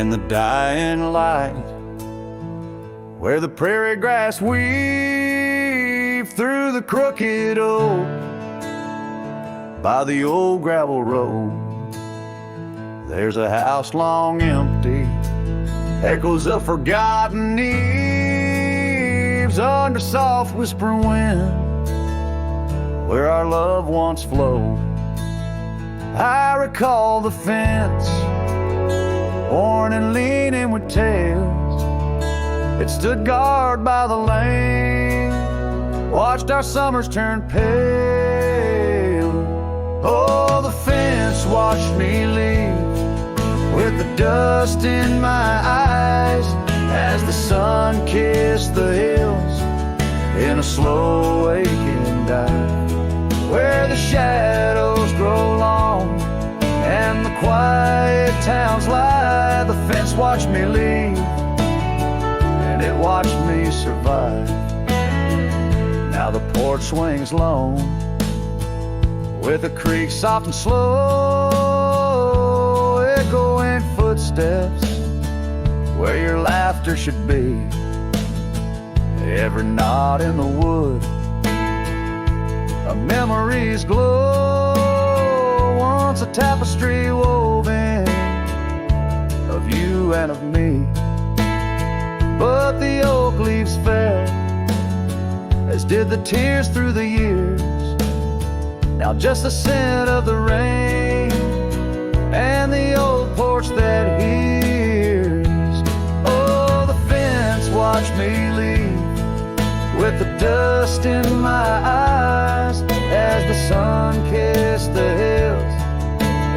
in the dying light, where the prairie grass weaved through the crooked oak, by the old gravel road. There's a house long empty, echoes of forgotten eves under soft whispering wind, where our love once flowed. I recall the fence, worn and leaning with tails. It stood guard by the lane, watched our summers turn pale. Oh, the fence watched me leave, with the dust in my eyes, as the sun kissed the hills in a slow waking dive, where the shadows grow long and the quiet towns lie. The fence watched me leave, and it watched me survive. Now the porch swings lone, with the creek soft and slow, echoing footsteps where your laughter should be. Every knot in the wood, a memory's glow, once a tapestry woven of you and of me. But the oak leaves fell, as did the tears through the years. Now just the scent of the rain and the old porch that hears. Oh, the fence watched me leave, with the dust in my eyes, as the sun kissed the hills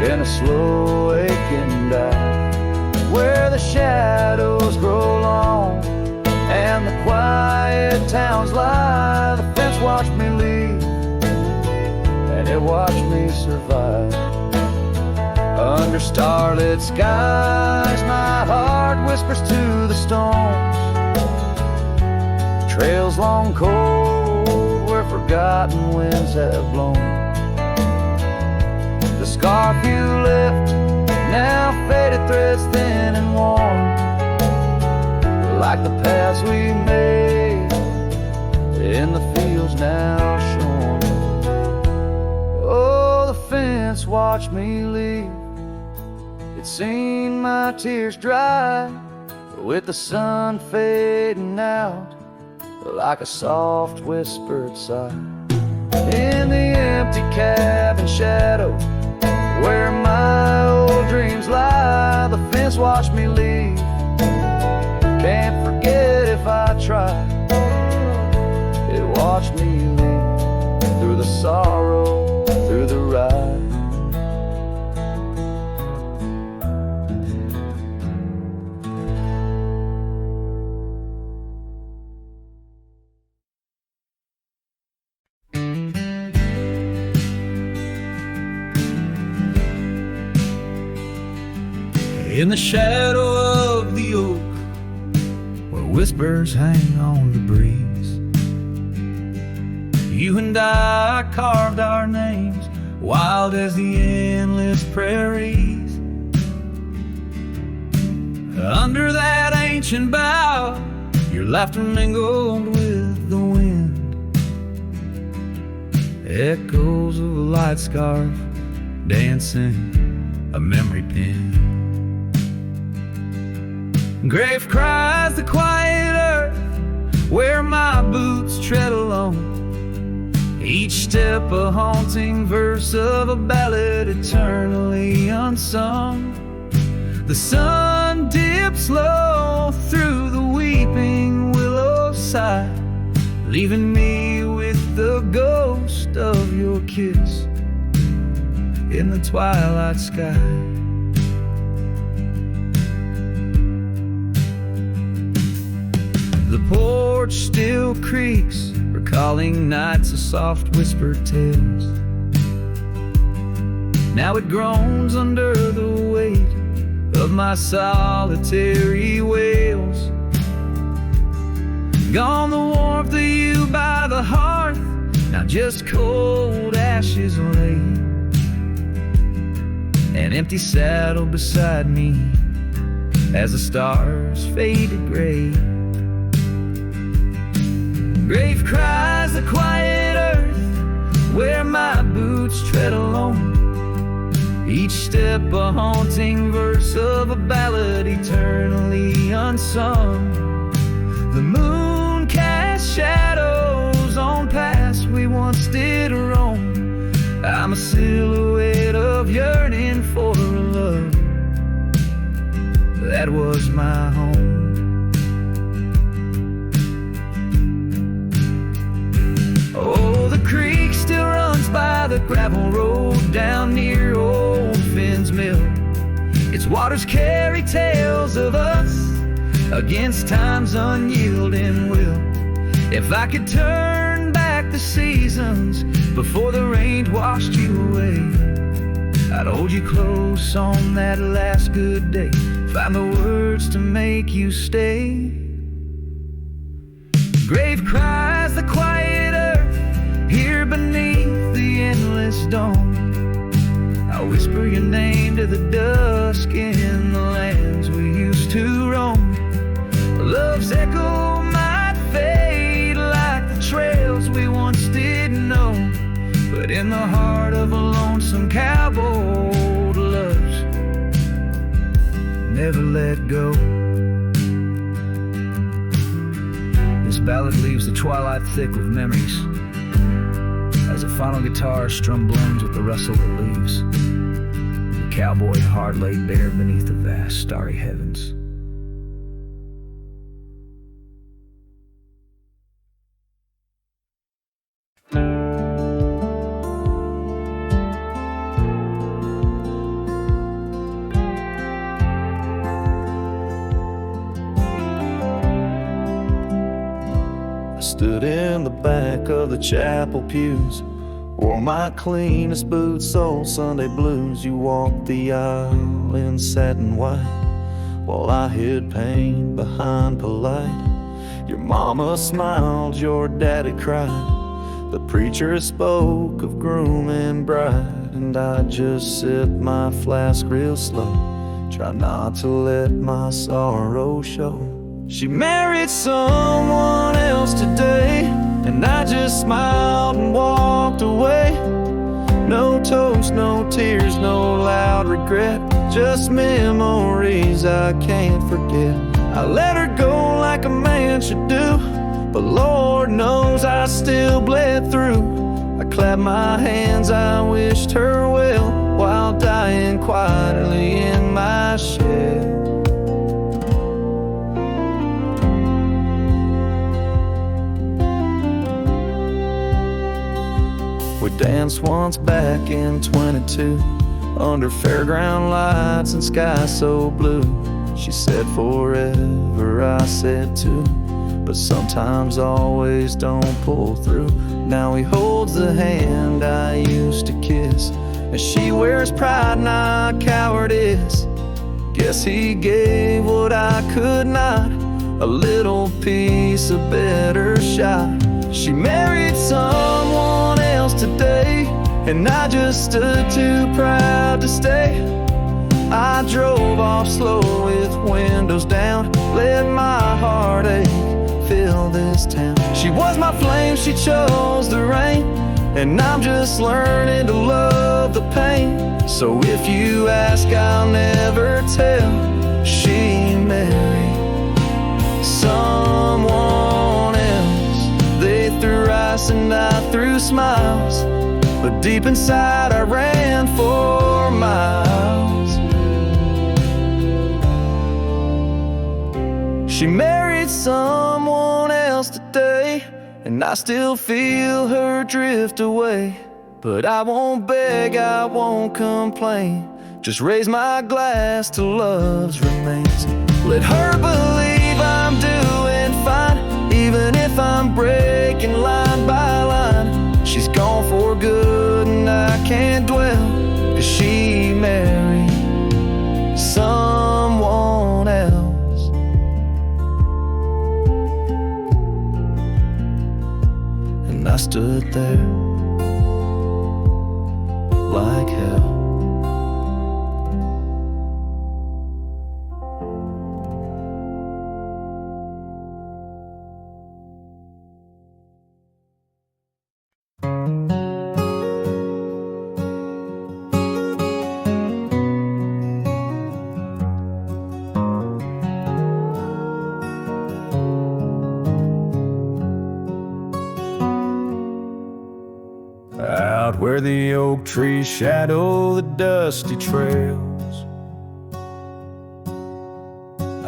in a slow aching dive, where the shadows grow long and the quiet towns lie. The fence watched me leave, and it watched me survive. Under starlit skies, my heart whispers to the stones, trails long cold where forgotten winds have blown. The scarf you left, now faded threads thin and worn, like the paths we made in the fields now shorn. Oh, the fence watched me leave, it's seen my tears dry, with the sun fading out like a soft whispered sigh. In the empty cabin shadow, where my old dreams lie, the fence watched me leave. Can't forget if I try. It watched me leave, through the sorrow, through the ride. In the shadow of the oak, where whispers hang on the breeze, you and I carved our names, wild as the endless prairies. Under that ancient bough, your laughter mingled with the wind, echoes of a light scarf dancing a memory pin. Grave cries the quiet earth, where my boots tread alone, each step a haunting verse of a ballad eternally unsung. The sun dips low through the weeping willow side, leaving me with the ghost of your kiss in the twilight sky. The porch still creaks, recalling nights of soft whispered tales. Now it groans under the weight of my solitary wails. Gone the warmth of you by the hearth, now just cold ashes laid. An empty saddle beside me, as the stars faded gray. Grave cries the quiet earth where my boots tread alone. Each step a haunting verse of a ballad eternally unsung. The moon casts shadows on paths we once did roam. I'm a silhouette of yearning for a love that was my home. Oh, the creek still runs by the gravel road down near old Finn's Mill. Its waters carry tales of us against time's unyielding will. If I could turn back the seasons before the rain washed you away, I'd hold you close on that last good day, find the words to make you stay. Grave cries the quiet earth here beneath the endless dawn. I whisper your name to the dusk in the lands we used to roam. Love's echo might fade like the trails we once didn't know, but in the heart of a lonesome cowboy, love's never let go. This ballad leaves the twilight thick with memories as a final guitar strum blends with the rustle of leaves. The cowboy heart laid bare beneath the vast starry heavens. Stood in the back of the chapel pews, wore my cleanest boots, old Sunday blues. You walked the aisle in satin white, while I hid pain behind polite. Your mama smiled, your daddy cried. The preacher spoke of groom and bride, and I just sipped my flask real slow, try not to let my sorrow show. She married someone else today, and I just smiled and walked away. No toast, no tears, no loud regret, just memories I can't forget. I let her go like a man should do, but Lord knows I still bled through. I clapped my hands, I wished her well, while dying quietly in my shed. We danced once back in 22, under fairground lights and sky so blue. She said forever, I said too, but sometimes always don't pull through. Now he holds the hand I used to kiss, and she wears pride, not cowardice. Guess he gave what I could not, a little piece, a better shot. She married someone else today, and I just stood too proud to stay. I drove off slow with windows down, let my heartache fill this town. She was my flame, she chose the rain, and I'm just learning to love the pain. So if you ask, I'll never tell. She married someone else. They threw rice and I threw smiles, but deep inside I ran for miles. She married someone else today, and I still feel her drift away. But I won't beg, I won't complain, just raise my glass to love's remains. Let her believe I'm doing fine, even if I'm breaking line by line. She's gone for good and I can't dwell, 'cause she married someone else. And I stood there like hell. out where the oak trees shadow the dusty trails.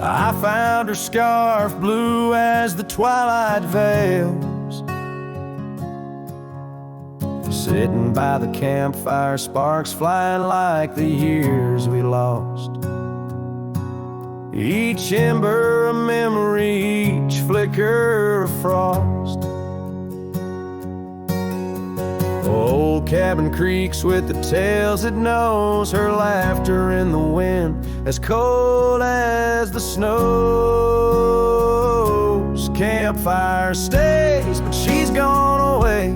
I found her scarf blue as the twilight veils. Sitting by the campfire, sparks flying like the years we lost. Each ember a memory, each flicker a frost. Old cabin creaks with the tales it knows, her laughter in the wind, as cold as the snows. Campfire stays, but she's gone away.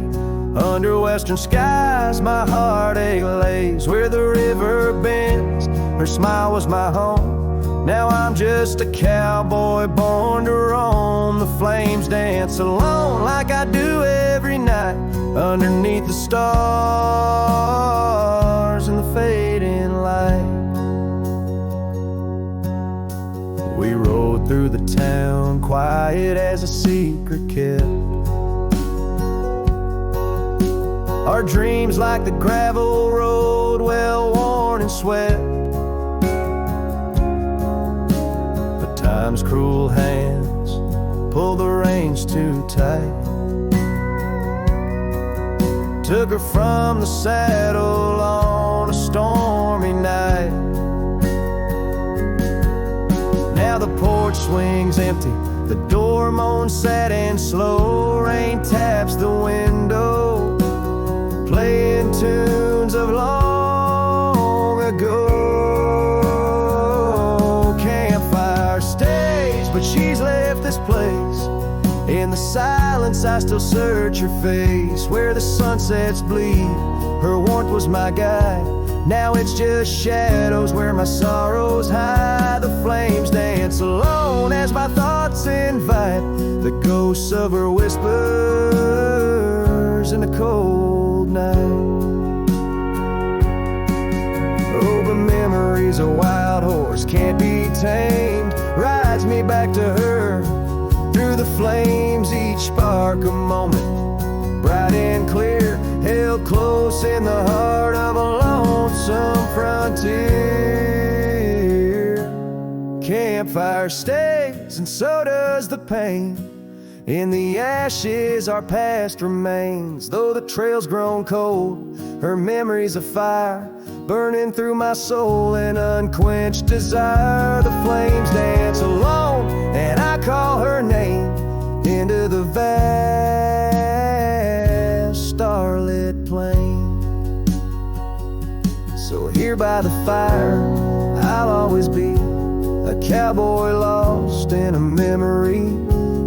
Under western skies, my heartache lays. Where the river bends, her smile was my home. Now I'm just a cowboy born to roam. The flames dance alone like I do every night, underneath the stars and the fading light. We rode through the town, quiet as a secret kept. Our dreams like the gravel road, well worn and swept. But time's cruel hands pulled the reins too tight. Took her from the saddle on a stormy night. Now the porch swings empty, the door moans sad and slow. Rain taps the window, playing tunes of long ago. Campfire stays, but she's left this place. In the silence I still search her face. Where the sunsets bleed, her warmth was my guide. Now it's just shadows where my sorrows hide. The flames dance alone as my thoughts invite the ghosts of her whispers in the cold night. Oh, but memory's a wild horse, can't be tamed. Rides me back to her through the flames, each spark a moment, bright and clear, held close in the heart of a lonesome frontier. Campfire stays, and so does the pain. In the ashes our past remains. Though the trail's grown cold, her memory's a fire, burning through my soul in unquenched desire. The flames dance alone, and I call her name into the vast starlit plain. So here by the fire I'll always be, a cowboy lost in a memory.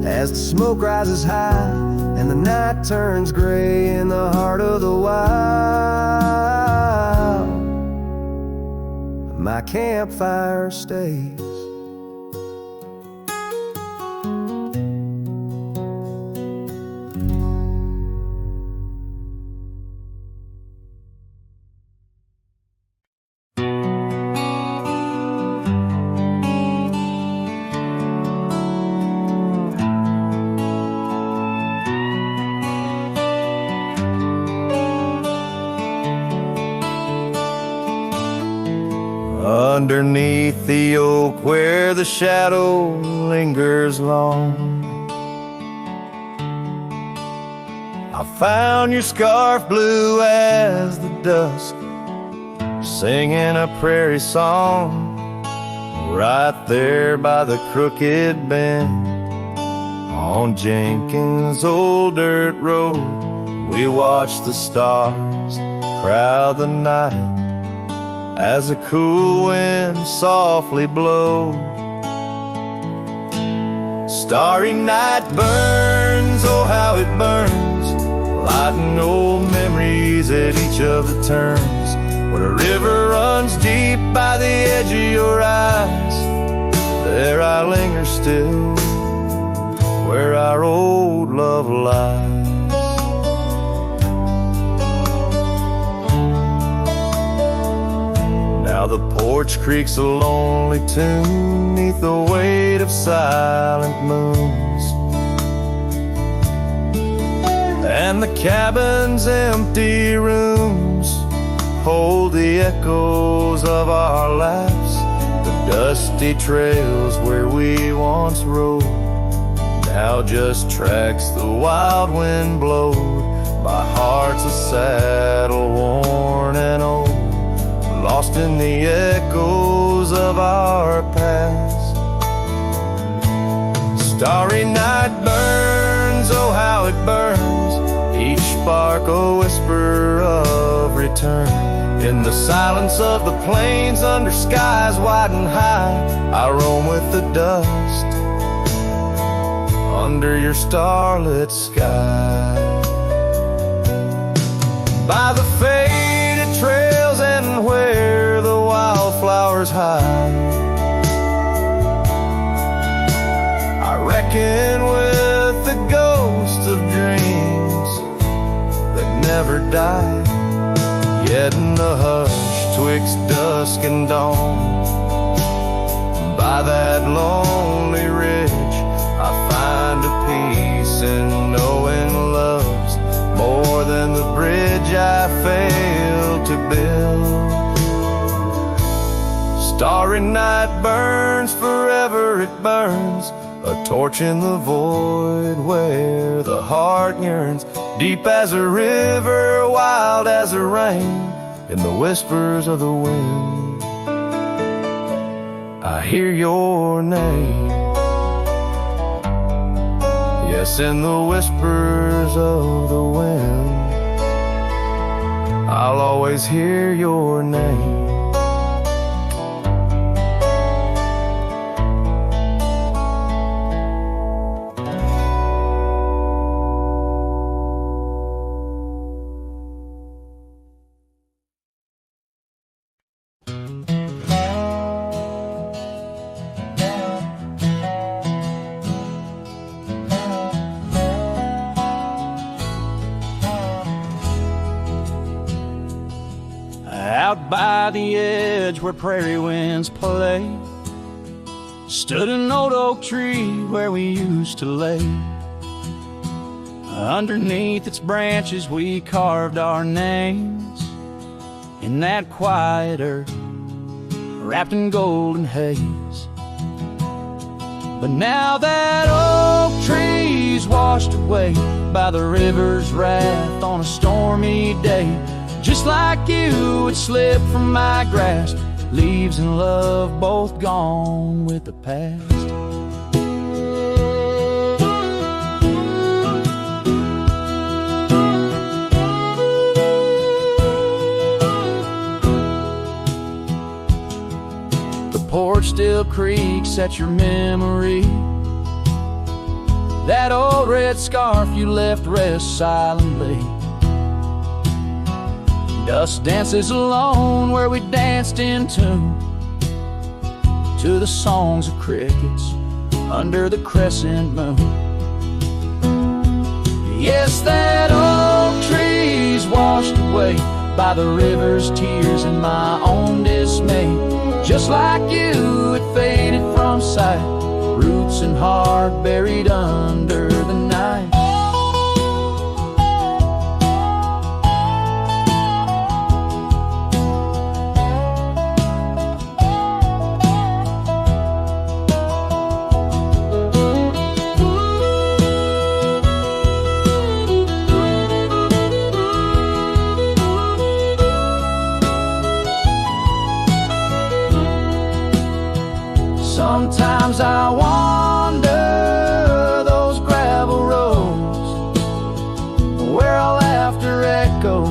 As the smoke rises high and the night turns gray in the heart of the wild, my campfire stays. Underneath the oak where the shadow lingers long, I found your scarf blue as the dusk, singing a prairie song. Right there by the crooked bend on Jenkins' old dirt road, we watched the stars crowd the night as a cool wind softly blows. Starry night burns, oh how it burns, lighting old memories at each of the turns. Where the river runs deep by the edge of your eyes, there I linger still, where our old love lies. Now the porch creaks a lonely tune neath the weight of silent moons, and the cabins, empty rooms hold the echoes of our lives. The dusty trails where we once rode now just tracks the wild wind blowed by hearts a saddle worn and old, lost in the echoes of our past. Starry night burns, oh how it burns, each spark a whisper of return. In the silence of the plains under skies wide and high, I roam with the dust under your starlit sky. By the faded trails and where the wildflowers hide, I reckon with the ghosts of dreams that never die. Yet in the hush twixt dusk and dawn, by that lonely ridge, I find a peace in knowing love's more than the bridge I failed to build. Starry night burns, forever it burns, a torch in the void where the heart yearns, deep as a river, wild as a rain, in the whispers of the wind I hear your name. Yes, in the whispers of the wind I'll always hear your name. Out by the edge where prairie winds play stood an old oak tree where we used to lay. Underneath its branches we carved our names in that quiet earth wrapped in golden haze. But now that oak tree's washed away by the river's wrath on a stormy day, just like you, it slipped from my grasp, leaves and love both gone with the past. The porch still creaks at your memory. That old red scarf you left rests silently. Dust dances alone where we danced in tune to the songs of crickets under the crescent moon. Yes, that old tree's washed away by the river's tears and my own dismay. Just like you, it faded from sight, roots and heart buried under the night. Sometimes I wander those gravel roads where our laughter echoes,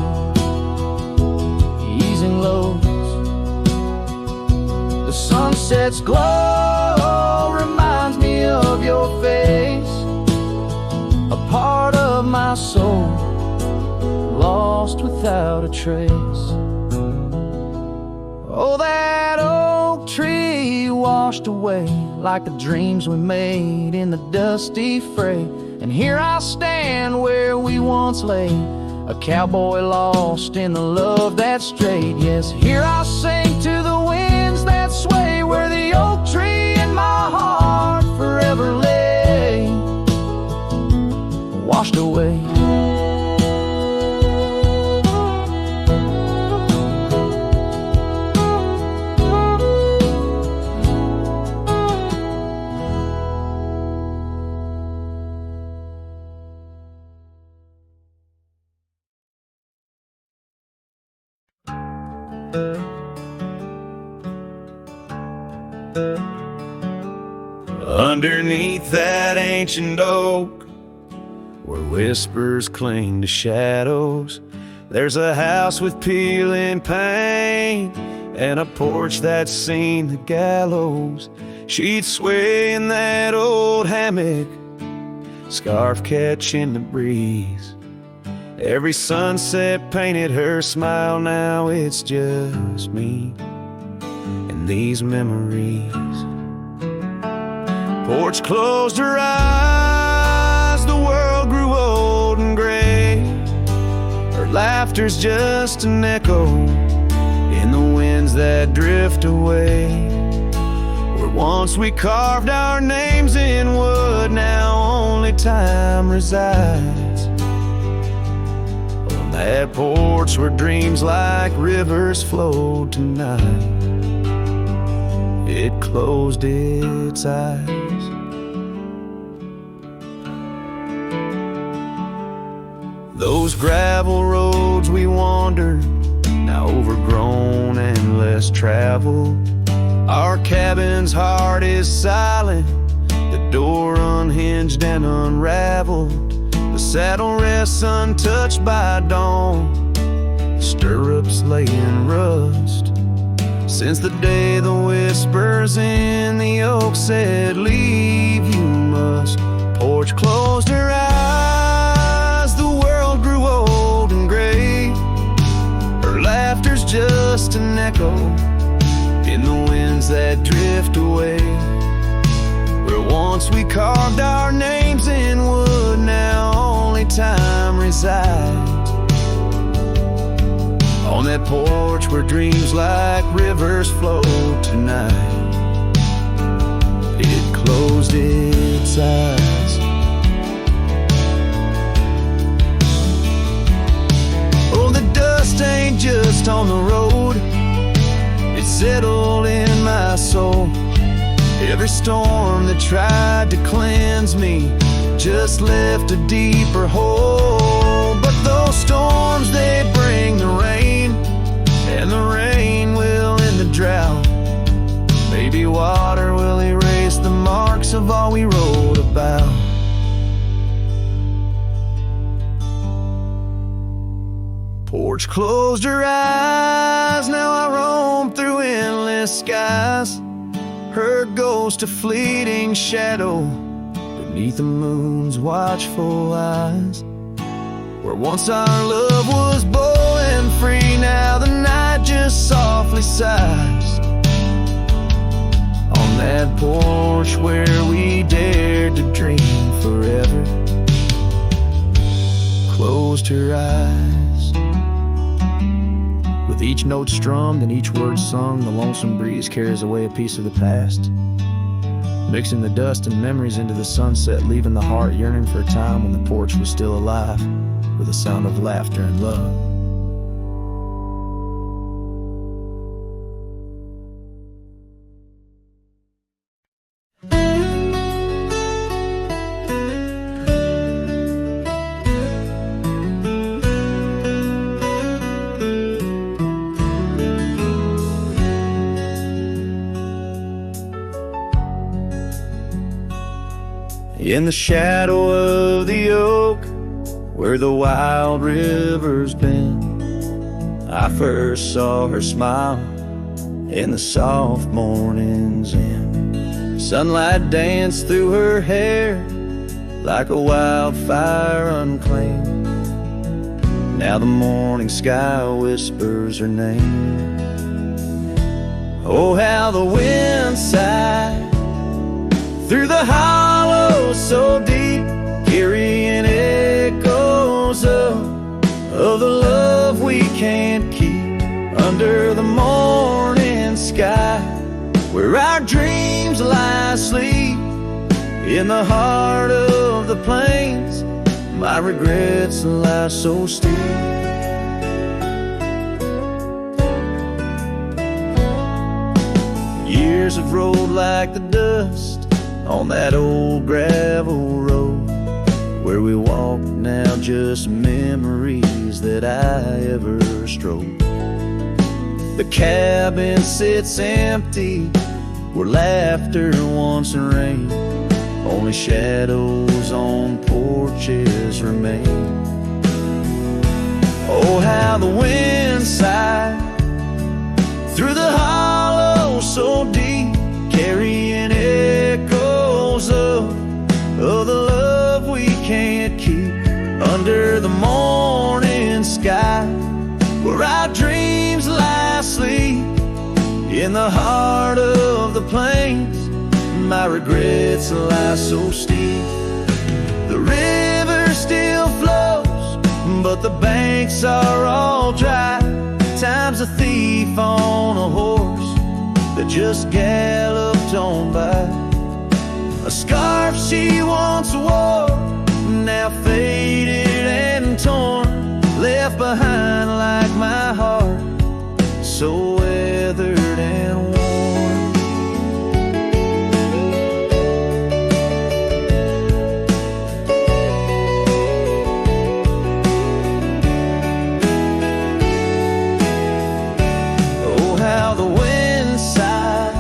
easing lows. The sunset's glow reminds me of your face, a part of my soul lost without a trace. Oh, that oak tree washed away like the dreams we made in the dusty fray. And here I stand where we once lay, a cowboy lost in the love that strayed. Yes, here I sing to the winds that sway where the oak tree in my heart forever lay, washed away. Underneath that ancient oak, where whispers cling to shadows, there's a house with peeling paint and a porch that's seen the gallows. She'd sway in that old hammock, scarf catching the breeze. Every sunset painted her smile, now it's just me and these memories. Porch closed her eyes, the world grew old and gray. Her laughter's just an echo in the winds that drift away. Where once we carved our names in wood, now only time resides. On that porch where dreams like rivers flowed tonight, it closed its eyes. Those gravel roads we wandered, now overgrown and less traveled. Our cabin's heart is silent, the door unhinged and unraveled. The saddle rests untouched by dawn, the stirrups lay in rust. Since the day the whispers in the oak said, "Leave you must." Porch closed her eyes, the world grew old and gray. Her laughter's just an echo in the winds that drift away. Where once we carved our names in wood, now only time resides. On that porch where dreams like rivers flow tonight, it closed its eyes. Oh, the dust ain't just on the road, it's settled in my soul. Every storm that tried to cleanse me just left a deeper hole. But those storms, they bring the rain, and the rain will end the drought. Maybe water will erase the marks of all we wrote about. Porch closed her eyes, now I roam through endless skies. Her ghost a fleeting shadow beneath the moon's watchful eyes. Where once our love was bold and free, now the night just softly sighs. On that porch where we dared to dream forever, closed her eyes. With each note strummed and each word sung, the lonesome breeze carries away a piece of the past, mixing the dust and memories into the sunset, leaving the heart yearning for a time when the porch was still alive, with a sound of laughter and love. In the shadow of the oak, where the wild river's been, I first saw her smile in the soft morning's end. Sunlight danced through her hair like a wildfire unclaimed. Now the morning sky whispers her name. Oh, how the wind sighed through the hollows so deep, carrying echoes of the love we can't keep. Under the morning sky, where our dreams lie asleep, in the heart of the plains, my regrets lie so steep. Years have rolled like the dust on that old gravel road, where we walk now just memories that I ever strode. The cabin sits empty where laughter once reigned. Only shadows on porches remain. Oh, how the wind sighed through the hollow so deep, carrying echoes of the love we can't keep. Under the morning sky, where our dreams lie asleep, in the heart of the plains, my regrets lie so steep. The river still flows, but the banks are all dry. Time's a thief on a horse that just galloped on by. A scarf she once wore, now faded and torn, left behind like my heart, so weathered and worn. Oh, how the wind sighed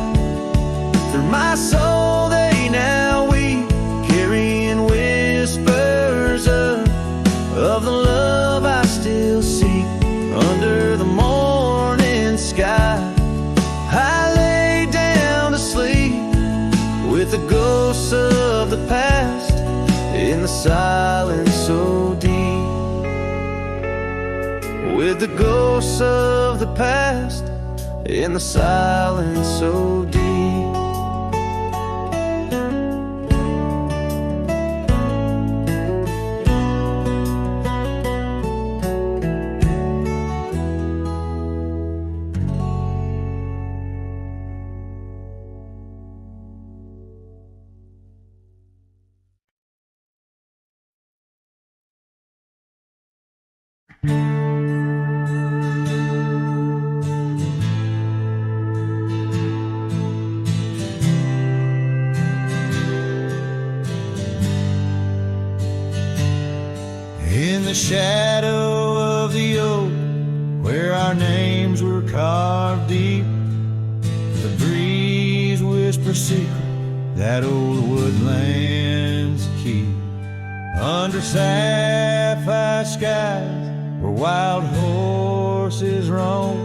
through my soul, they now weep, carrying whispers of the love I still seek. Under the morning sky, I lay down to sleep with the ghosts of the past in the silence so deep. With the ghosts of the past in the silence so deep. In the shadow of the oak, where our names were carved deep, the breeze whispers secret that old woodlands keep. Under sapphire skies, where wild horses roam,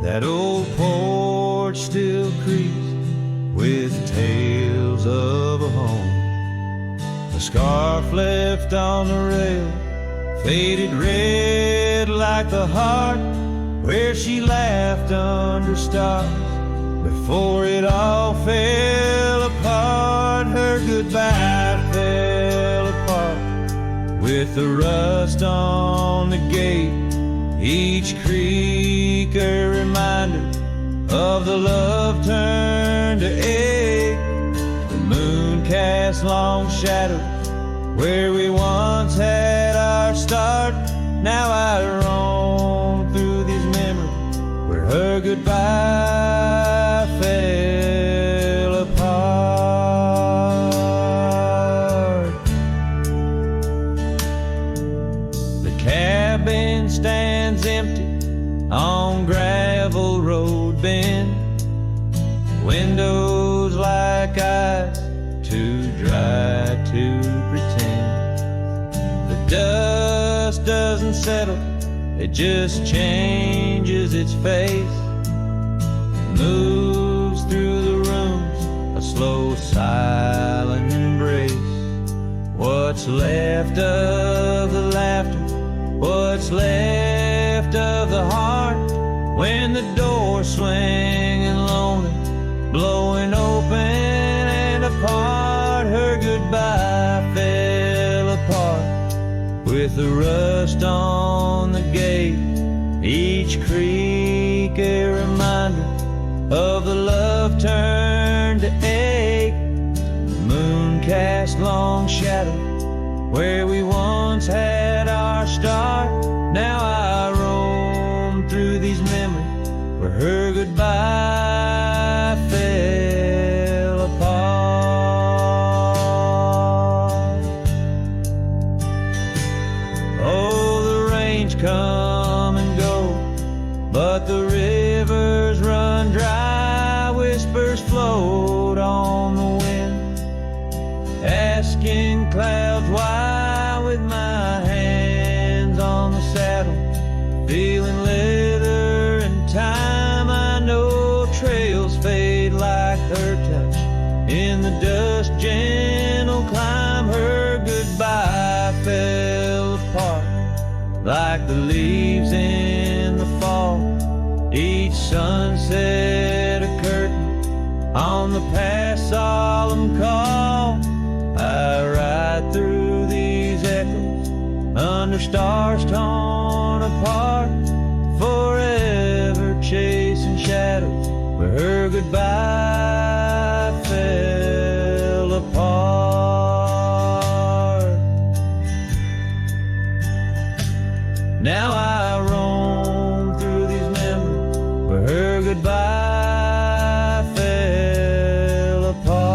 that old porch still creaks with tales of a home. A scarf left on the rail, faded red like the heart where she laughed under stars before it all fell apart. Her goodbye fell apart with the rust on the gate, each creak a reminder of the love turned to ache. The moon cast long shadows where we once had our start. Now I roam through these memories where her goodbye fell apart. The cabin stands empty on gravel road bend, windows like eyes too dry to pretend. The dust doesn't settle, it just changes its face, moves through the rooms, a slow silent embrace. What's left of the laughter, what's left of the heart, when the door's swinging lonely, blowing open and apart. Her goodbye fell apart with the rust on the gate, each creak a reminder of the love turned to ache. The moon cast long shadow where we once had our start. Now I roam through these memories where her goodbye fell apart. Oh, the rains come and go, but the river rivers run dry, whispers float on the wind, asking clouds why, with my hands on the saddle, feeling leather and time. I know trails fade like her touch in the dust, gentle climb. Her goodbye fell apart like the leaves in the fall. Each sunset a curtain on the past solemn call. I ride through these echoes under stars torn apart, forever chasing shadows where her goodbye fell apart. Now I roam through these memories where her goodbye fell apart.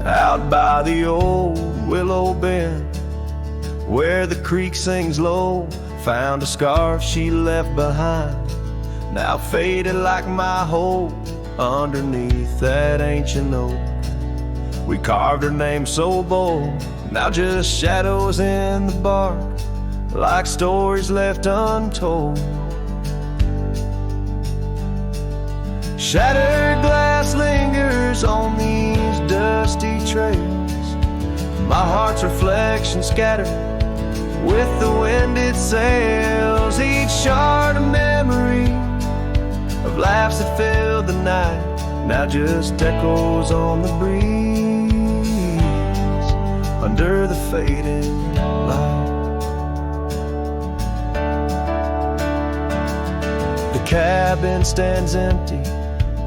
Out by the old willow bend, where the creek sings low, found a scarf she left behind, now faded like my hope underneath that ancient oak. We carved her name so bold, now just shadows in the bark, like stories left untold. Shattered glass lingers on these dusty trails, my heart's reflection scattered with the wind it sails. Each shard a memory of laughs that filled the night, now just echoes on the breeze under the fading light. The cabin stands empty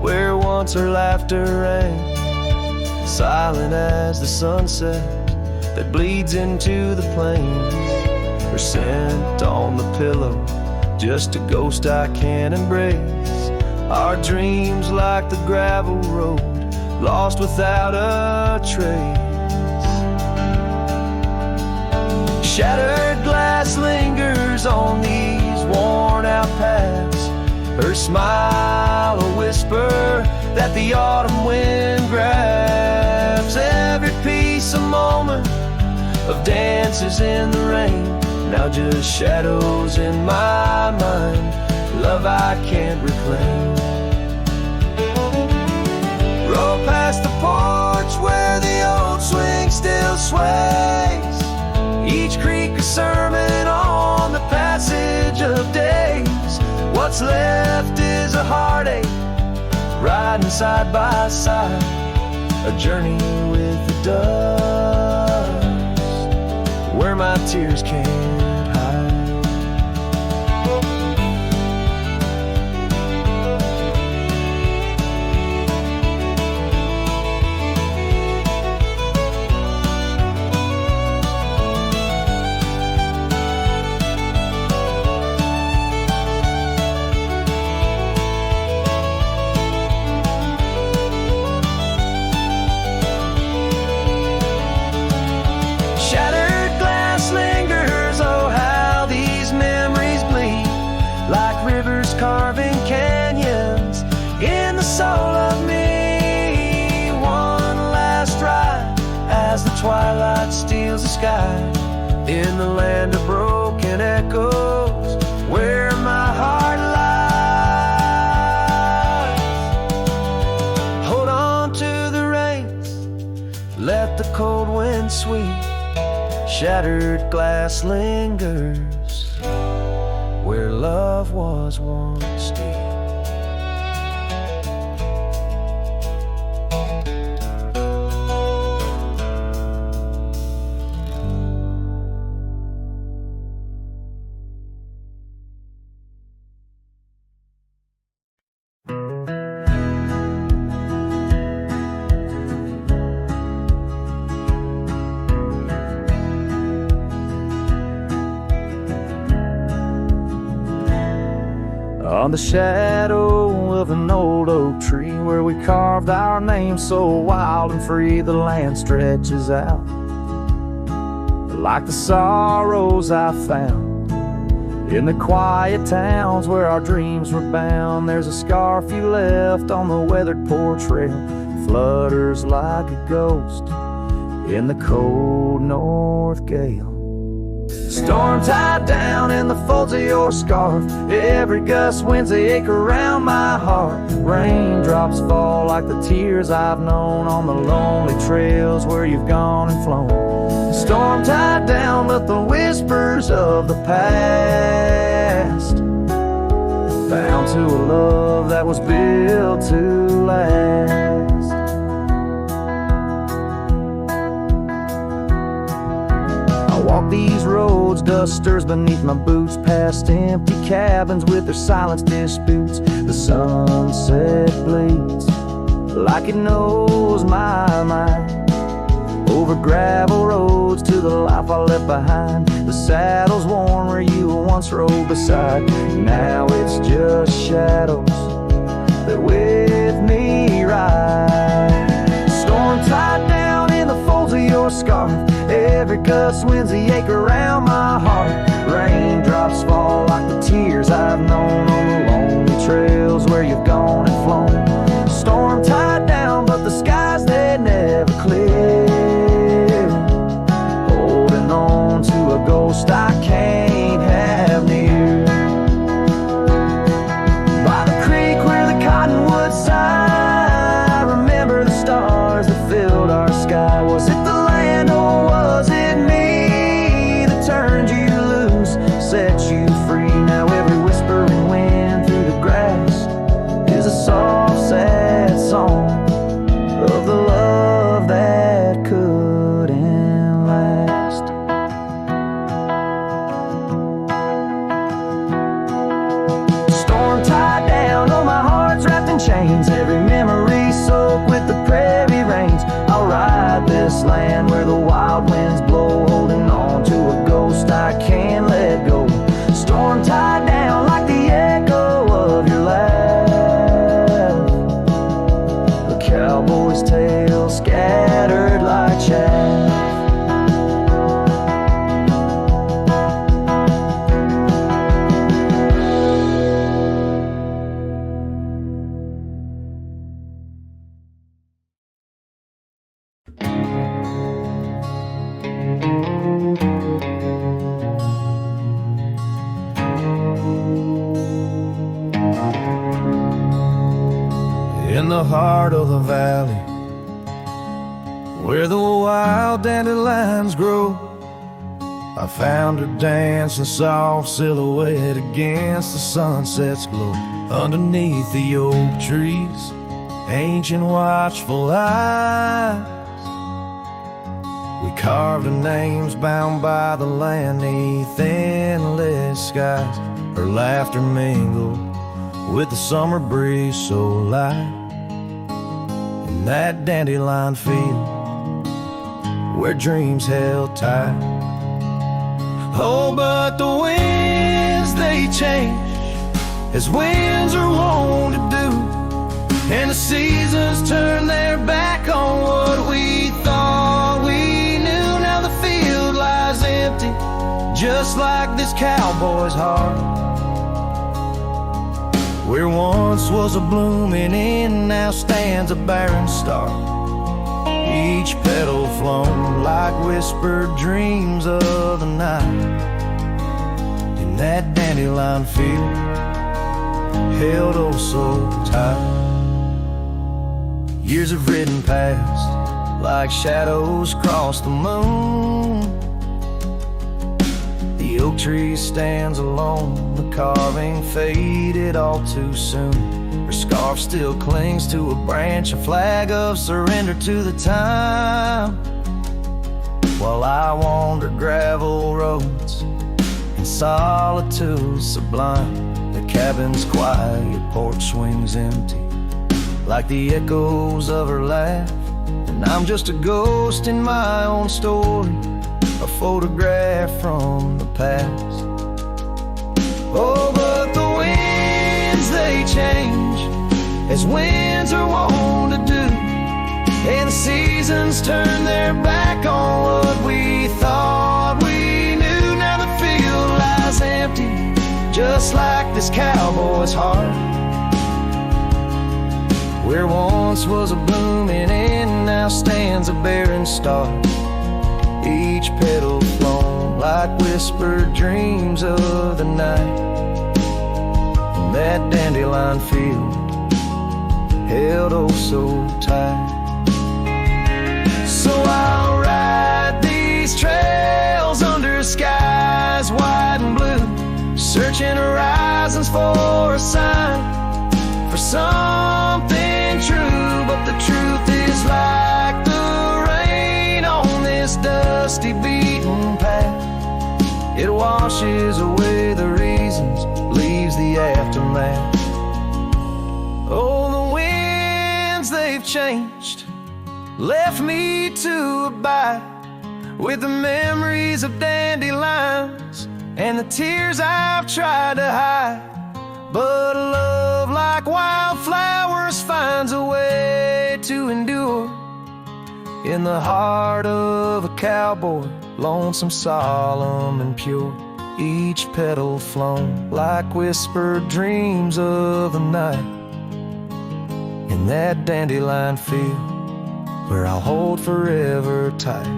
where once her laughter rang, silent as the sunset that bleeds into the plains. Her scent on the pillow, just a ghost I can't embrace. Our dreams like the gravel road, lost without a trace. Shattered glass lingers on these worn out paths, her smile a whisper that the autumn wind grabs. Every piece a moment of dances in the rain, now just shadows in my mind, love I can't reclaim. Roll past the porch where the old swing still sways, each creek a sermon on the passage of days. What's left is a heartache, riding side by side, a journey with the dust, where my tears can't hide. Carving canyons in the soul of me. One last ride as the twilight steals the sky, in the land of broken echoes where my heart lies. Hold on to the reins, let the cold wind sweep. Shattered glass lingers where love was once deep. on the shadow of an old oak tree where we carved our name so wild and free. The land stretches out like the sorrows I found in the quiet towns where our dreams were bound. There's a scarf you left on the weathered porch rail, flutters like a ghost in the cold north gale. Storm tied down in the folds of your scarf, every gust winds ache around my heart. Raindrops fall like the tears I've known on the lonely trails where you've gone and flown. Storm tied down, but the whispers of the past, bound to a love that was built to last. Walk these roads, dust stirs beneath my boots, past empty cabins with their silence disputes. The sunset bleeds like it knows my mind, over gravel roads to the life I left behind. The saddle's worn where you once rode beside, now it's just shadows that with me ride. Storm tied down in the folds of your scarf, every gust winds the ache around my heart. Raindrops fall like the tears I've known on the lonely trails where you've gone and flown. Storm tied down, but the skies they never clear, holding on to a ghost I can't have near. By the creek where the cottonwoods sigh, I remember the stars that filled our sky. Was it the land or was it me that turned you loose, set you free? Now every whispering wind through the grass is a soft, sad song of the love that couldn't last. Storm tied down, oh my heart's wrapped in chains, every memory soaked with the prairie rains. I'll ride this land where the wild winds blow, holding on to a ghost I can't let go. Storm tied down like the echo of your laugh, a cowboy's tale scattered like chaff. In the heart of the valley, where the wild dandelions grow, I found her dancing soft silhouette against the sunset's glow. Underneath the oak trees, ancient watchful eyes, we carved her names bound by the land neath endless skies. Her laughter mingled with the summer breeze so light, in that dandelion field where dreams held tight. Oh, but the winds, they change as winds are wont to do, and the seasons turn their back on what we thought we knew. Now the field lies empty, just like this cowboy's heart, where once was a blooming inn, now stands a barren star. Each petal flown like whispered dreams of the night, in that dandelion field held oh so tight. Years have ridden past like shadows cross the moon. The oak tree stands alone, the carving faded all too soon. Her scarf still clings to a branch, a flag of surrender to the time, while I wander gravel roads in solitude sublime. The cabin's quiet, porch swings empty like the echoes of her laugh, and I'm just a ghost in my own story, a photograph from the past. Oh, but the winds, as winds are wont to do, and the seasons turn their back on what we thought we knew. Now the field lies empty, just like this cowboy's heart. Where once was a blooming inn, now stands a barren star. Each petal flown like whispered dreams of the night. And that dandelion field held oh so tight. So I'll ride these trails under skies wide and blue, searching horizons for a sign, for something true. But the truth is like the rain on this dusty beaten path, it washes away the reasons, leaves the aftermath. Oh, the winds, they've changed, left me to abide with the memories of dandelions and the tears I've tried to hide. But a love like wildflowers finds a way to endure in the heart of a cowboy, lonesome, solemn, and pure. Each petal flown like whispered dreams of the night. In that dandelion field where I'll hold forever tight.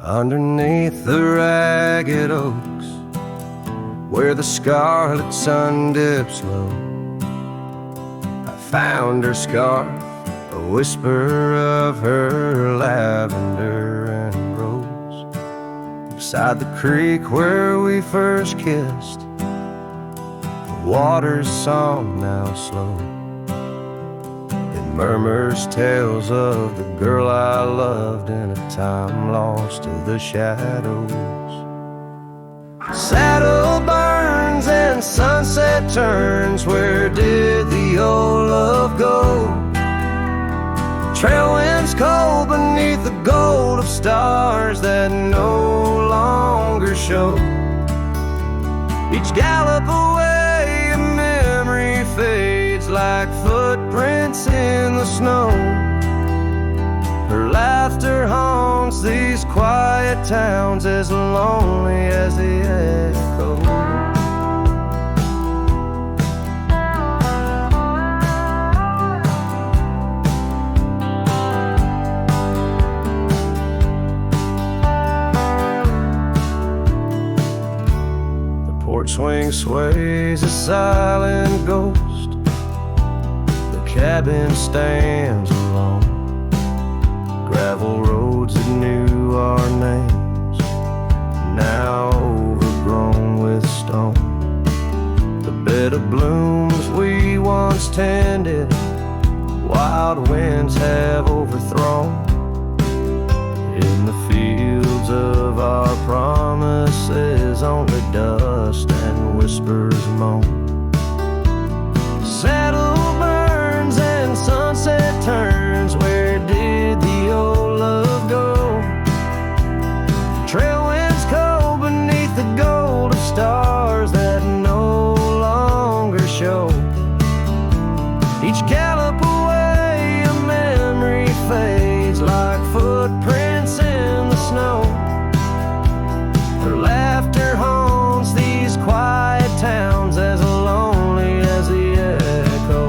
Underneath the ragged oaks, where the scarlet sun dips low, I found her scarf, a whisper of her lavender and rose. Beside the creek where we first kissed, the water's song now slow, murmurs tales of the girl I loved in a time lost to the shadows. Saddle burns and sunset turns, where did the old love go? Trail winds cold beneath the gold of stars that no longer show. Each gallop away, a memory fades like footprints in the snow. Her laughter haunts these quiet towns, as lonely as the echo. The porch swing sways a silent ghost, cabin stands alone. Gravel roads that knew our names, now overgrown with stone. The bed of blooms we once tended, wild winds have overthrown. In the fields of our promises, only dust and whispers moan. Saddle and sunset turns, where did the old love go? Trail winds cold beneath the gold of stars that no longer show. Each gallop away, a memory fades like footprints in the snow. Her laughter haunts these quiet towns, as lonely as the echo.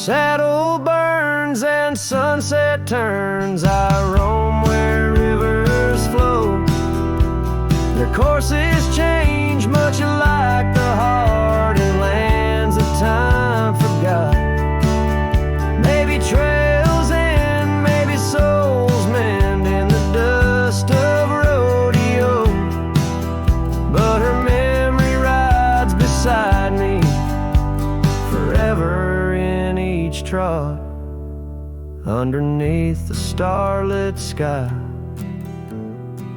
saddle burns and sunset turns, I roam where rivers flow. Their courses change, much alike the heart in lands of time forgot. Maybe trails end, maybe souls mend in the dust of rodeo, but her memory rides beside me forever in each trot, underneath the starlit sky,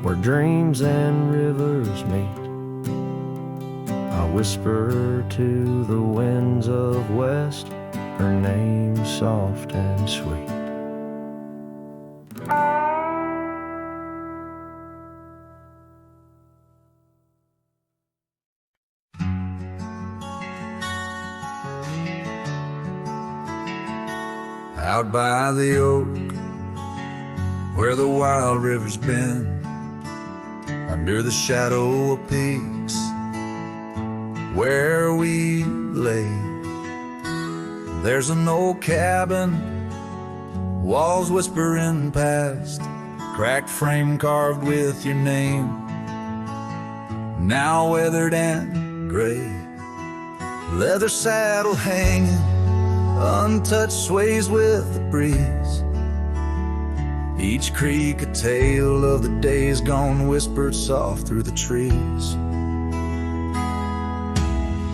where dreams and rivers meet. I whisper to the winds of west, her name soft and sweet. Out by the oak, where the wild river's been, under the shadow of peaks where we lay, there's an old cabin, walls whispering past, cracked frame carved with your name, now weathered and gray. Leather saddle hanging, untouched, sways with the breeze. Each creek a tale of the days gone, whispered soft through the trees.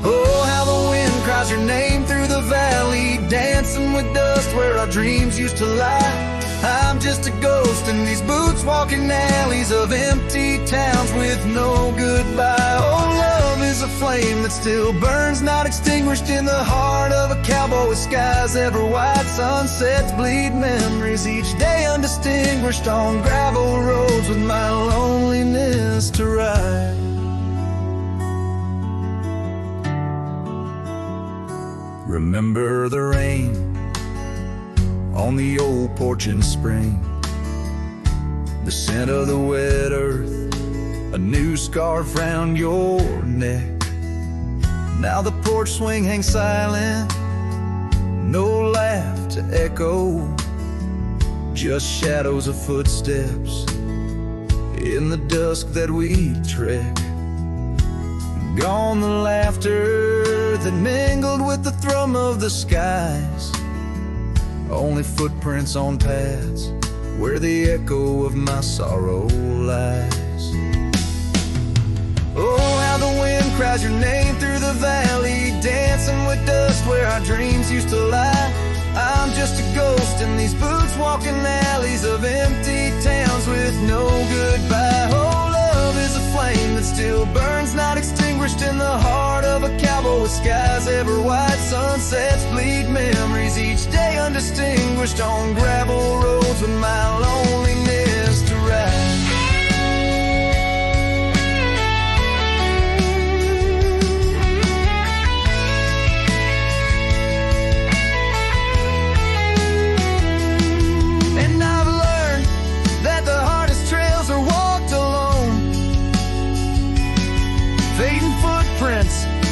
Oh, how the wind cries your name through the valley, dancing with dust where our dreams used to lie. I'm just a ghost in these boots, walking alleys of empty towns with no goodbye. Oh, love is a flame that still burns, not extinguished in the heart of a cowboy with skies ever white. Sunsets bleed memories each day, undistinguished on gravel roads with my loneliness to ride. Remember the rain on the old porch in spring, the scent of the wet earth, a new scarf round your neck. Now the porch swing hangs silent, no laugh to echo, just shadows of footsteps in the dusk that we trek. Gone the laughter that mingled with the thrum of the skies, only footprints on paths where the echo of my sorrow lies. Oh, how the wind cries your name through the valley, dancing with dust where our dreams used to lie. I'm just a ghost in these boots, walking alleys of empty towns with no goodbye. Oh, love is a flame that still burns, not extinguished in the heart of a cowboy with skies ever white. Sunsets bleed memories each day, undistinguished on gravel roads with my loneliness to ride.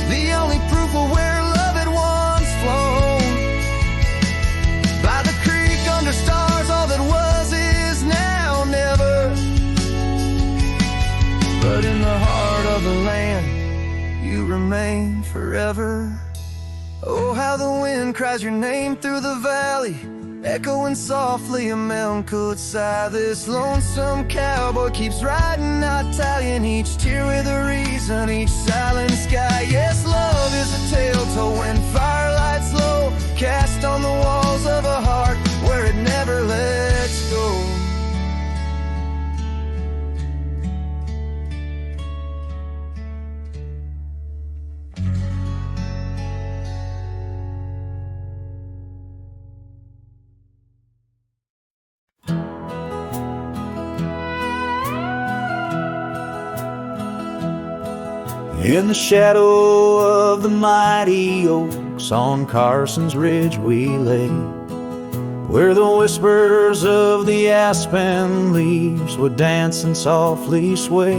The only proof of where love had once flown. By the creek under stars, all that was is now never. But in the heart of the land, you remain forever. Oh, how the wind cries your name through the valley, echoing softly a melancholy sigh. This lonesome cowboy keeps riding, not tallying each tear with a reason, each silent sky. Yes, love is a tale told when firelights low, cast on the walls of a heart where it never lets go. In the shadow of the mighty oaks on Carson's Ridge we lay, where the whispers of the aspen leaves would dance and softly sway.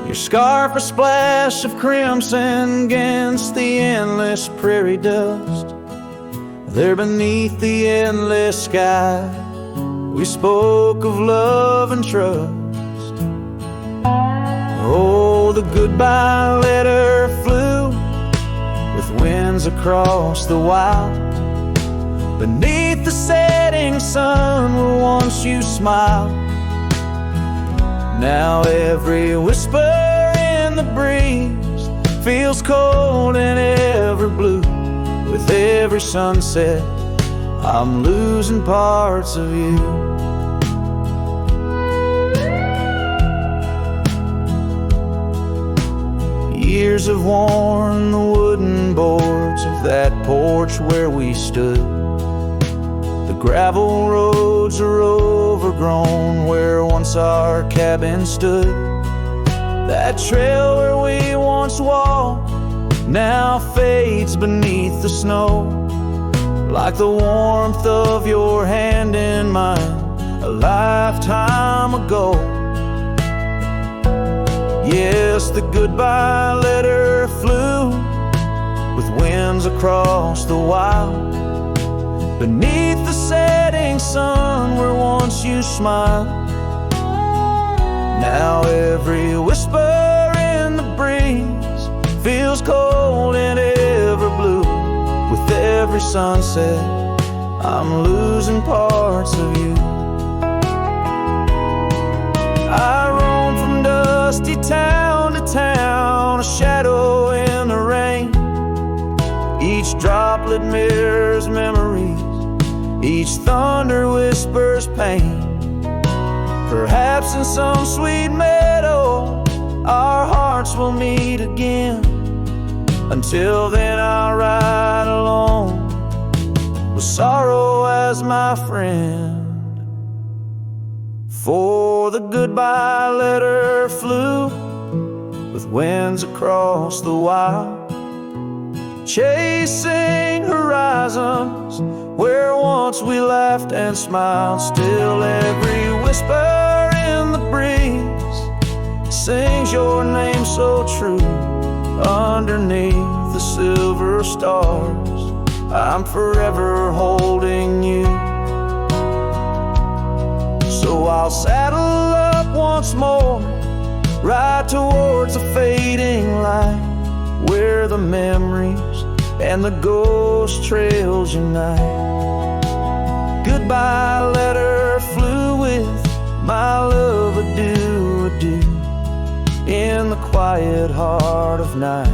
Your scarf a splash of crimson against the endless prairie dust, There beneath the endless sky, we spoke of love and trust. Oh, the goodbye letter flew with winds across the wild. Beneath the setting sun where once you smiled. Now every whisper in the breeze feels cold and ever blue. With every sunset, I'm losing parts of you. Years have worn the wooden boards of that porch where we stood. The gravel roads are overgrown where once our cabin stood. That trail where we once walked now fades beneath the snow, like the warmth of your hand in mine a lifetime ago. Yes, the goodbye letter flew with winds across the wild. Beneath the setting sun where once you smiled. Now every whisper in the breeze feels cold and ever blue. With every sunset, I'm losing parts of you. I roam from dusty town to town, a shadow in the rain. Each droplet mirrors memories, each thunder whispers pain. Perhaps in some sweet meadow our hearts will meet again. Until then I'll ride alone with sorrow as my friend. For the goodbye letter flew with winds across the wild, chasing horizons where once we laughed and smiled. Still every whisper in the breeze sings your name so true. Underneath the silver stars, I'm forever holding you. So I'll saddle up once more, ride towards the fading light, where the memories and the ghost trails unite. Goodbye letter flew with my love, adieu, adieu. In the quiet heart of night,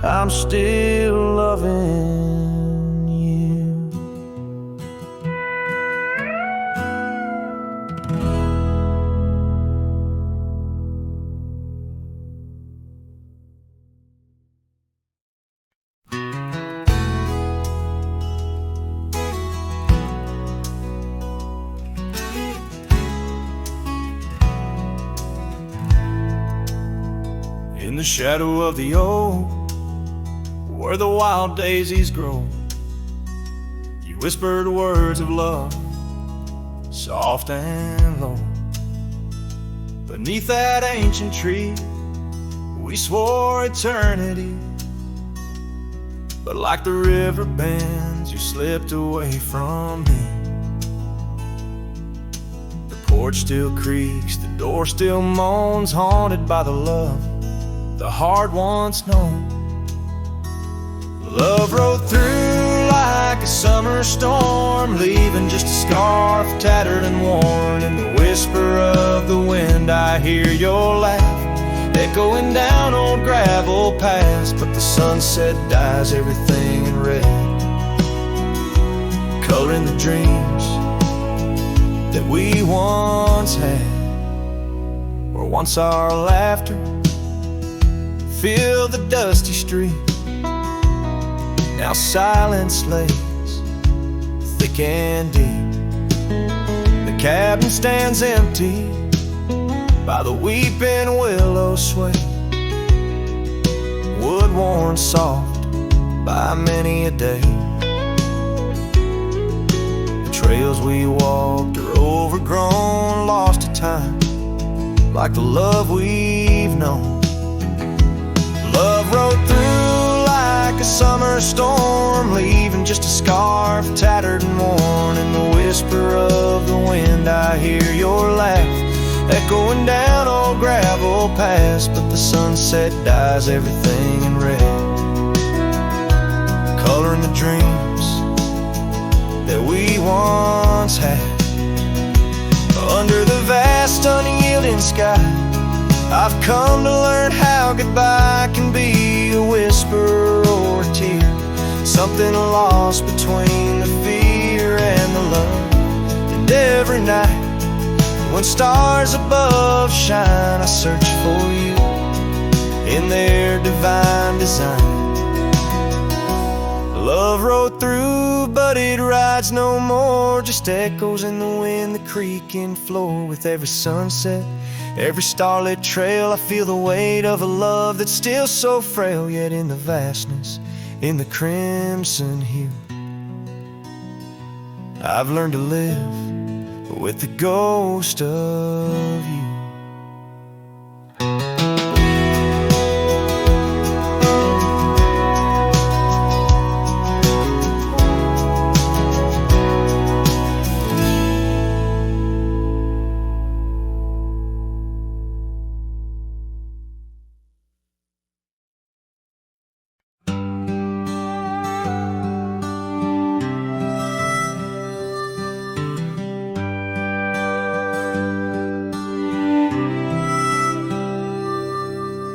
I'm still loving you. In the shadow of the oak, where the wild daisies grow, you whispered words of love, soft and low. Beneath that ancient tree, we swore eternity. But like the river bends, you slipped away from me. The porch still creaks, the door still moans, haunted by the love the heart once known. Love rode through like a summer storm, leaving just a scarf tattered and worn. In the whisper of the wind I hear your laugh echoing down old gravel paths. But the sunset dyes everything in red, coloring the dreams that we once had, where once our laughter filled the dusty street. Now silence lays thick and deep. The cabin stands empty by the weeping willow sway, wood worn soft by many a day. The trails we walked are overgrown, lost to time, like the love we've known. Love rode through like a summer storm, leaving I'm just a scarf, tattered and worn. In the whisper of the wind I hear your laugh echoing down old gravel paths. But the sunset dyes everything in red, coloring the dreams that we once had. Under the vast unyielding sky, I've come to learn how goodbye can be a whisper or a tear, something lost between the fear and the love. And every night when stars above shine, I search for you in their divine design. Love rode through, but it rides no more, just echoes in the wind, the creaking floor. With every sunset, every starlit trail, I feel the weight of a love that's still so frail, yet in the vastness, in the crimson hue, I've learned to live with the ghost of you.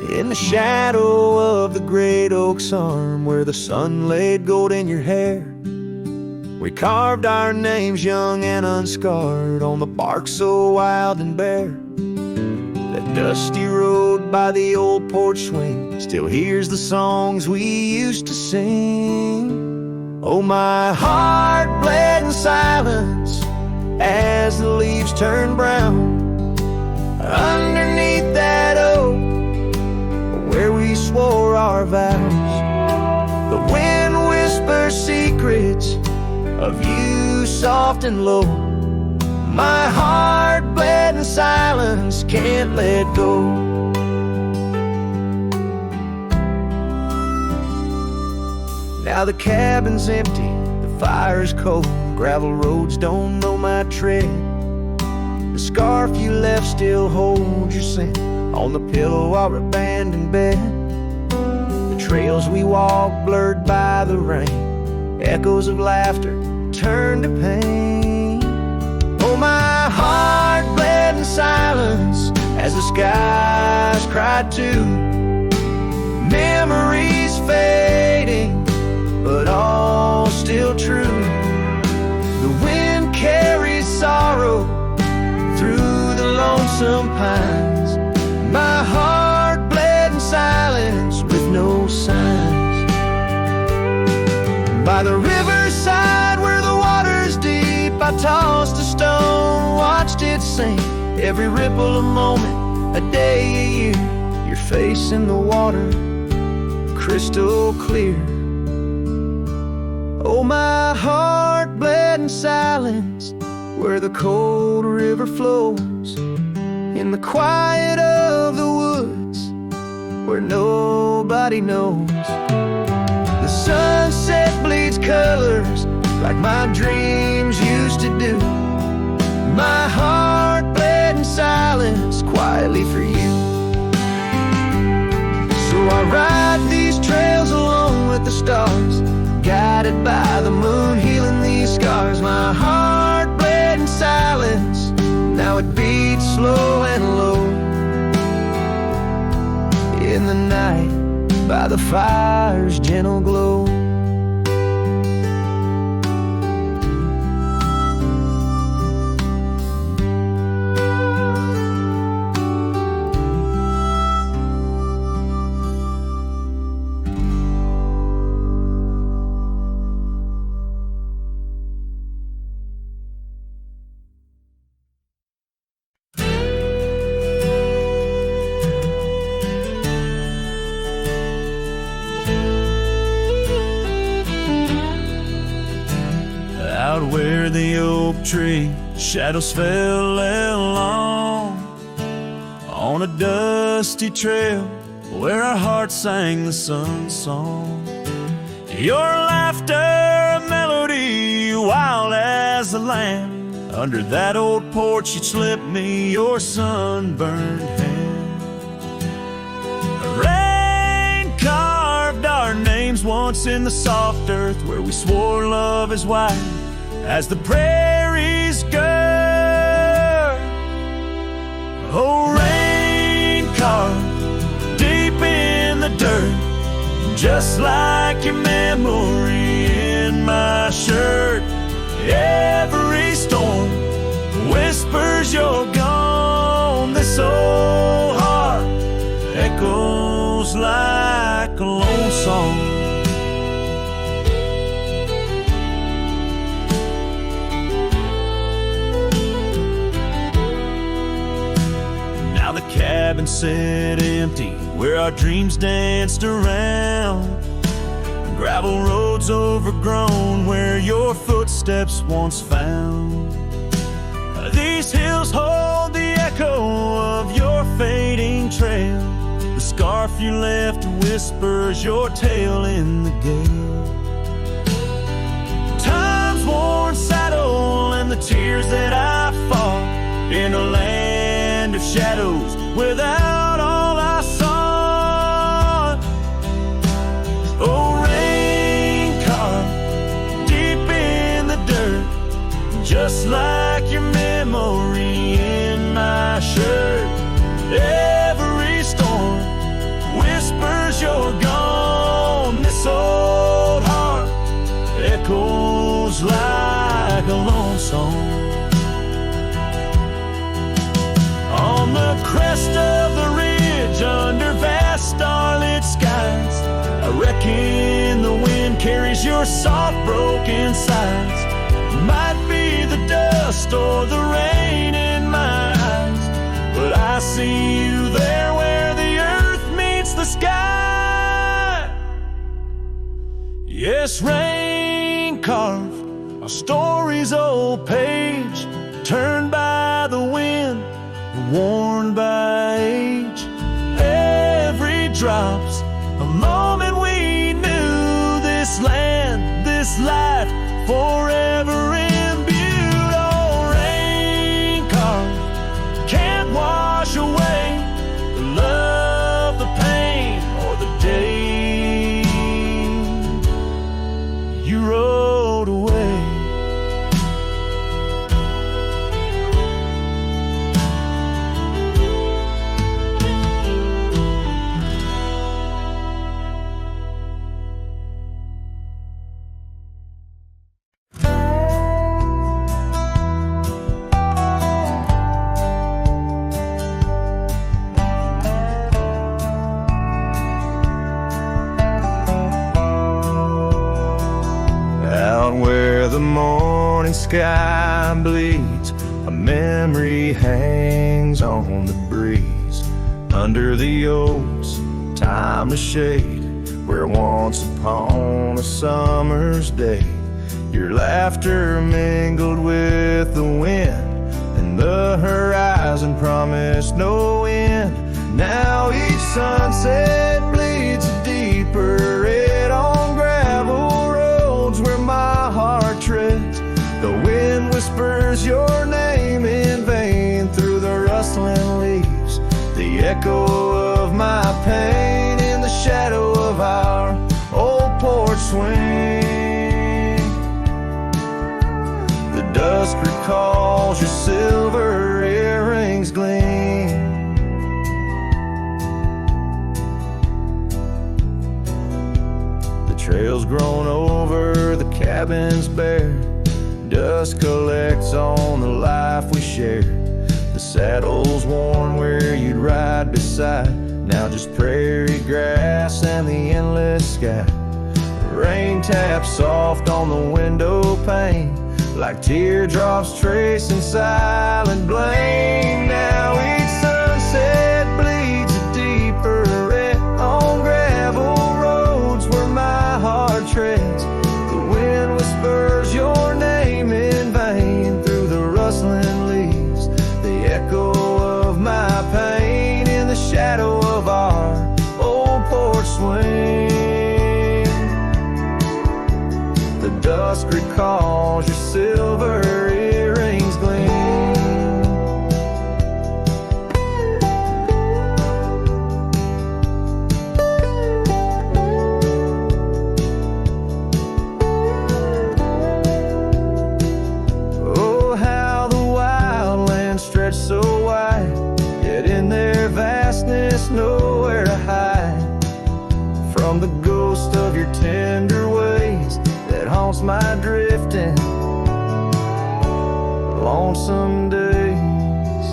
In the shadow of the great oak's arm, where the sun laid gold in your hair, we carved our names young and unscarred on the bark so wild and bare. That dusty road by the old porch swing still hears the songs we used to sing. Oh, my heart bled in silence as the leaves turned brown underneath that oak where we swore our vows. The wind whispers secrets of you soft and low. My heart bled in silence, can't let go. Now the cabin's empty, the fire's cold, gravel roads don't know my tread. The scarf you left still holds your scent on the pillow of our abandoned bed. The trails we walked blurred by the rain, echoes of laughter turned to pain. Oh, my heart bled in silence as the skies cried too. Memories fading, but all still true. The wind carries sorrow through the lonesome pines. My heart bled in silence with no signs. By the riverside where the water's deep, I tossed a stone, watched it sink. Every ripple a moment, a day, a year. Your face in the water, crystal clear. Oh, my heart bled in silence where the cold river flows, in the quiet of the woods where nobody knows. The sunset bleeds colors like my dreams used to do. My heart bled in silence quietly for you. So I ride these trails alone with the stars, guided by the moon, healing these scars. My heart bled in silence, now it beats slow and low. In the night, by the fire's gentle glow. Out where the oak tree shadows fell along, on a dusty trail where our hearts sang the sun song. Your laughter a melody, wild as the land. Under that old porch you'd slip me your sunburned hand. Rain carved our names once in the soft earth, where we swore love as wide as the prairie's girth. Oh, rain carved deep in the dirt, just like your memory in my shirt. Every storm whispers you're gone. This old heart echoes like a lone song. Now the cabin sat empty where our dreams danced around. Gravel roads overgrown where your footsteps once found. These hills hold the echo of your fading trail. The scarf you left whispers your tale in the gale. Time's worn saddle and the tears that I fought in a land of shadows without all I sought. Oh, just like your memory in my shirt. Every storm whispers you're gone. This old heart echoes like a lone song. On the crest of the ridge, under vast starlit skies, I reckon the wind carries your soft broken sides. Might be the dust or the rain in my eyes, but I see you there where the earth meets the sky. Yes, rain carved our story's old page, turned by the wind, worn by age. Every drop's a moment we knew. This land, this life, forever imbued. Oh, rain carved can't wash away the love, the pain, or the day you rode away. The morning sky bleeds, a memory hangs on the breeze. Under the oaks, timeless shade, where once upon a summer's day, your laughter mingled with the wind, and the horizon promised no end. Now each sunset bleeds a deeper red on gravel roads where my heart treads. The wind whispers your name in vain through the rustling leaves. The echo of my pain in the shadow of our old porch swing. The dusk recalls your silver earrings gleam. The trail's grown over, the cabin's bare. Dust collects on the life we share. The saddle's worn where you'd ride beside. Now just prairie grass and the endless sky. Rain taps soft on the window pane, like teardrops tracing silent blame. Now each sunset bleeds a deeper red on gravel roads where my heart treads. The wind whispers your name in vain through the rustling leaves. The echo of my pain in the shadow of our old porch swing. from the ghost of your tender ways that haunts my drifting lonesome days.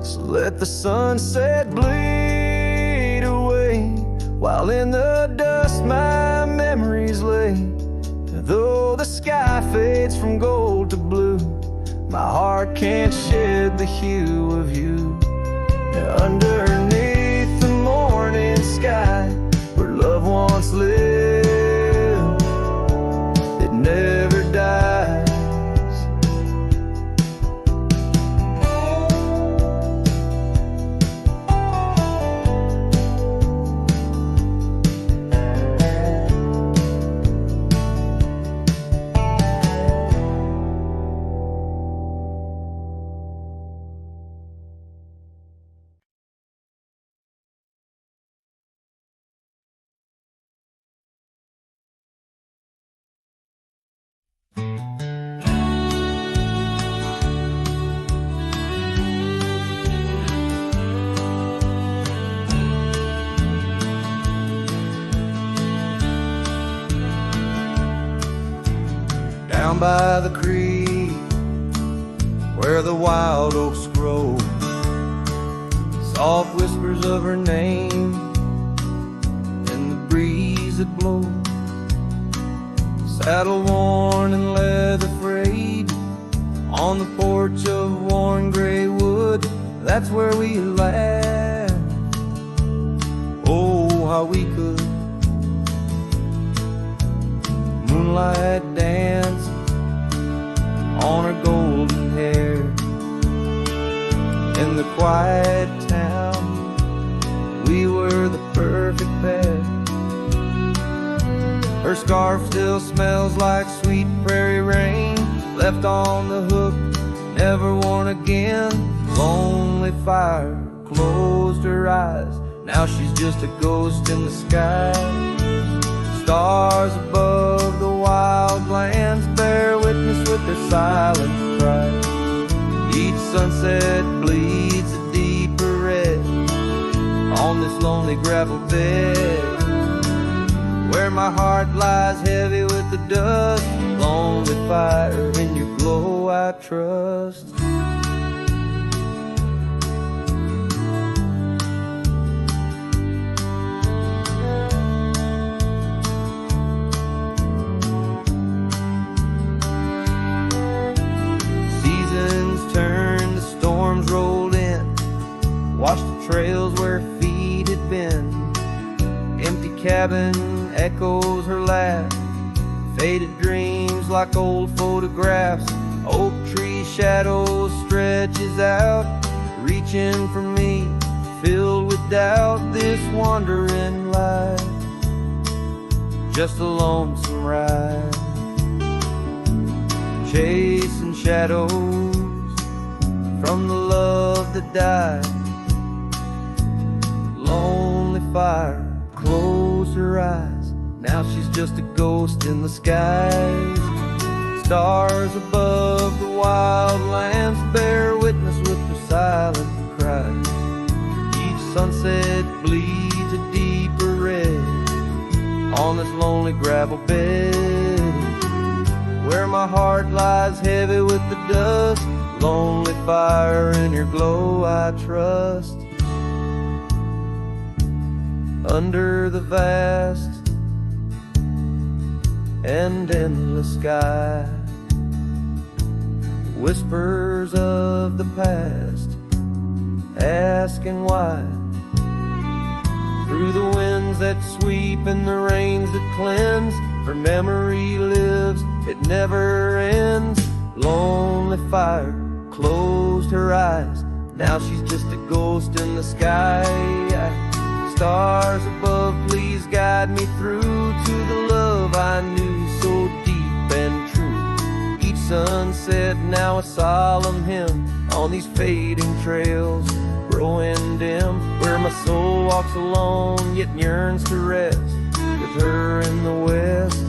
So let the sunset bleed away, while in the dust my memories lay. Though the sky fades from gold to blue, my heart can't shed the hue of you. Underneath the morning sky, where love once lived, it never dies. Down by the creek, where the wild oaks grow, soft whispers of her name in the breeze that blows. Saddle worn and leather frayed, on the porch of worn gray wood, that's where we laughed. Oh, how we could. Moonlight dance on her golden hair. In the quiet town, we were the perfect pair. Her scarf still smells like sweet prairie rain, left on the hook, never worn again. Lonely fire closed her eyes, now she's just a ghost in the sky. Stars above the wild lands bear witness with their silent cry. Each sunset bleeds a deeper red on this lonely gravel bed, where my heart lies heavy with the dust. Lonely fire, in your glow I trust. Turned, the storms rolled in, washed the trails where feet had been. Empty cabin echoes her laugh, faded dreams like old photographs. Oak tree shadows stretches out, reaching for me, filled with doubt. This wandering life, just a lonesome ride, chasing shadows from the love that died. Lonely fire closed her eyes, now she's just a ghost in the skies. Stars above the wild lands bear witness with their silent cries. Each sunset bleeds a deeper red on this lonely gravel bed, where my heart lies heavy with the dust. Lonely fire, in your glow I trust. Under the vast and endless sky, whispers of the past, asking why. Through the winds that sweep and the rains that cleanse, her memory lives, it never ends. Lonely fire closed her eyes, now she's just a ghost in the sky. Stars above, please guide me through to the love I knew so deep and true. Each sunset now a solemn hymn on these fading trails growing dim, where my soul walks alone yet yearns to rest with her in the west,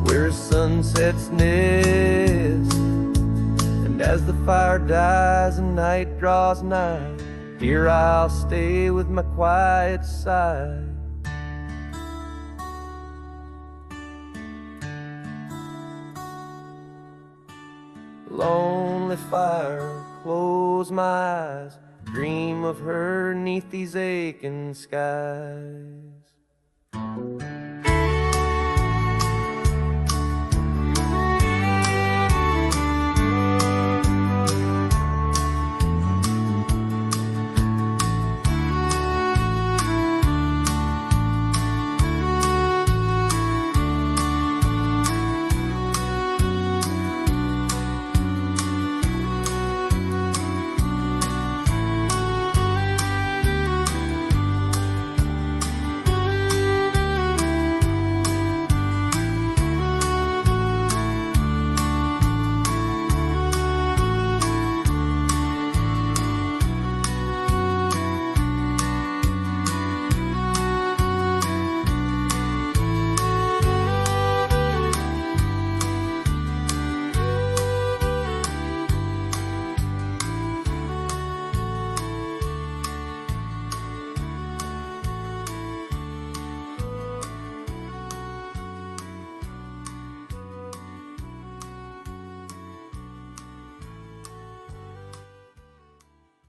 where sunsets nest. And as the fire dies and night draws nigh, Here I'll stay with my quiet side. Lonely fire, close my eyes, dream of her 'neath these aching skies.